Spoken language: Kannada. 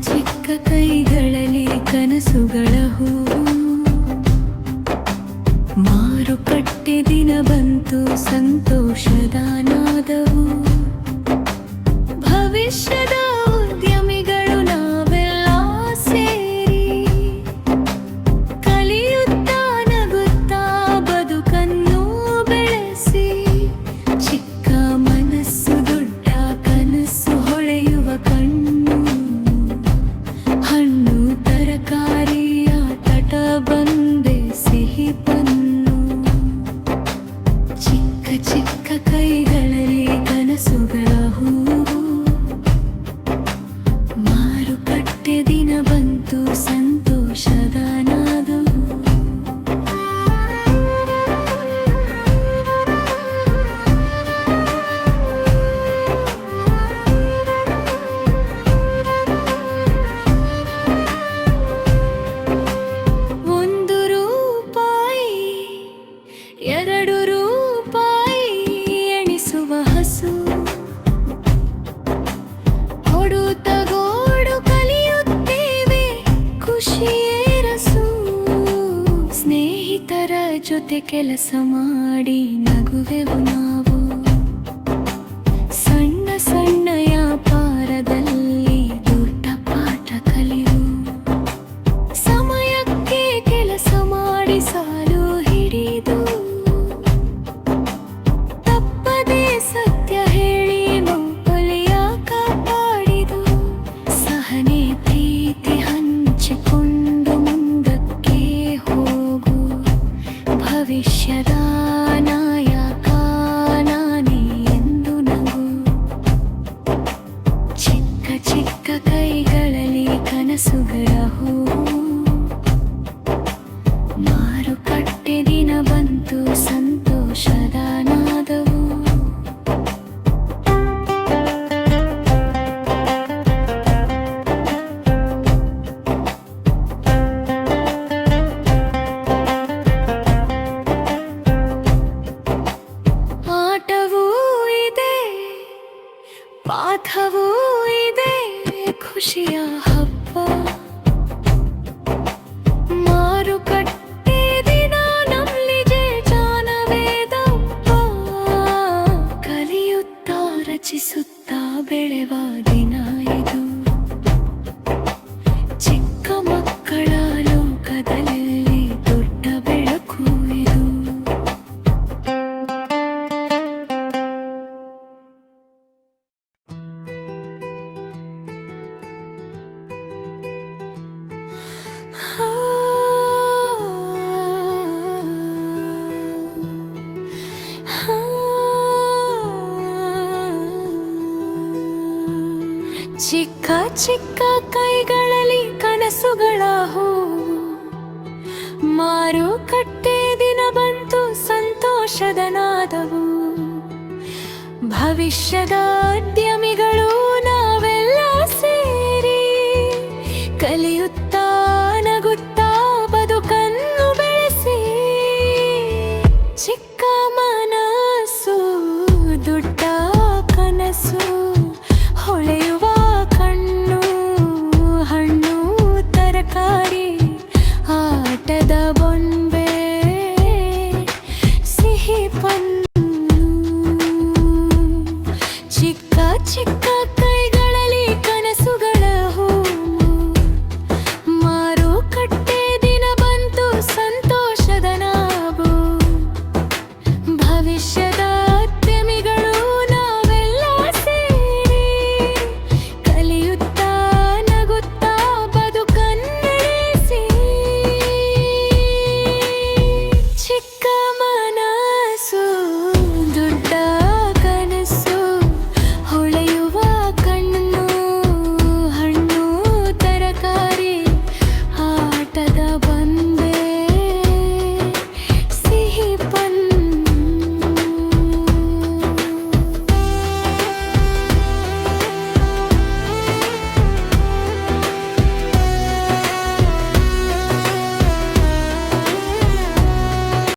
ಚಿಕ್ಕ ಕೈಗಳಲ್ಲಿ ಕನಸುಗಳ ಹೂವು. ಮಾರುಕಟ್ಟೆ ದಿನ ಬಂತು, ಸಂತೋಷದ ನಾದವು. ಭವಿಷ್ಯದ ಉದ್ಯಮಿಗಳು ನಾವೆಲ್ಲ ಸೇರಿ, ಕಲಿಯುತ್ತಾ ನಗುತ್ತಾ ಬದುಕನ್ನು ಬೆಳೆಸಿ. ಚಿಕ್ಕ ಮನಸ್ಸು ದೊಡ್ಡ ಕನಸು, ಹೊಳೆಯುವ ಕಣ್ಣು, ಹಣ್ಣು ತರಕಾರಿಯ ತಟ ಬಂದೆ ಸಿಹಿ ಪನ್ನು. ಚಿಕ್ಕ ಚಿಕ್ಕ ಕೈಗಳಲ್ಲಿ ಕನಸುಗಳ ಹೂವು. ಮಾರುಕಟ್ಟೆ ದಿನ ಬಂತು, ಸಂತೋಷದ ನಾದವು. ₹2, ಎಣಿಸುವ ಹಸು. ಹೊಡುತ್ತಗೋಡು ಕಲಿಯುತ್ತೇವೆ, ಖುಷಿಯೇ ರಸು. ಸ್ನೇಹಿತರ ಜೊತೆ ಕೆಲಸ ಮಾಡಿ ನಗುವೆವು ನಾವು. ಸಣ್ಣ ಸಣ್ಣ ವ್ಯಾಪಾರದಲ್ಲಿ ದೊಡ್ಡ ಪಾಠ ಕಲಿಯು. ಸಮಯಕ್ಕೆ ಕೆಲಸ ಮಾಡಿ ಸಾಲು ಹಿಡಿದು, ತಪ್ಪದೆ ಸತ್ಯ ಹೇಳಿ ಮೌಲ್ಯ ಕಾಪಾಡಿದು. ಸಹನೆ ಪ್ರೀತಿ ಹಂಚಿಕೊಂಡು ಮುಂದಕ್ಕೆ ಹೋಗು. ಭವಿಷ್ಯದ ನಾಯಕ ನಾನೇ ಎಂದು ನಗು. ಚಿಕ್ಕ ಚಿಕ್ಕ ಕೈಗಳಲ್ಲಿ ಕನಸುಗಳ ಹೂವು. ಮಾರುಕಟ್ಟೆ ದಿನ ಬಂತು, ಸಂತೋಷದ ನಾದವು. ಆಟವೂ ಇದೆ, ಪಾಠವೂ ಇದೆ, ಖುಷಿಯ ಹಬ್ಬ. ಮಾರುಕಟ್ಟೆ ದಿನ ನಮ್ಲಿಗೆ ಜಾನವೇದಪ್ಪ. ಕಲಿಯುತ್ತಾ ರಚಿಸುತ್ತಾ ಬೆಳೆವ ದಿನ ಇದು. ಚಿಕ್ಕ ಮಕ್ಕಳ ಲೋಕದಲ್ಲಿ ದೊಡ್ಡ ಬೆಳಕು ಇದು. ಚಿಕ್ಕ ಚಿಕ್ಕ ಕೈಗಳಲ್ಲಿ ಕನಸುಗಳ ಹೂವು. ಮಾರುಕಟ್ಟೆ ದಿನ ಬಂತು, ಸಂತೋಷದ ನಾದವು. ಭವಿಷ್ಯದ ಉದ್ಯಮಿಗಳು ನಾವೆಲ್ಲ ಸೇರಿ, ಕಲಿಯುತ್ತಾ ನಗುತ್ತಾ ಬದುಕನ್ನು ಬೆಳೆಸಿ. ಚಿಕ್ಕ ಮನಸ್ಸು ದೊಡ್ಡ ಕನಸು, ಹೊಳೆಯುವ ಕಣ್ಣು, ಹಣ್ಣು ತರಕಾರಿ ಆಟದ ಬೊಂಬೆ, ಸಿಹಿ ಪನ್ನು. ಚಿಕ್ಕ ಚಿಕ್ಕ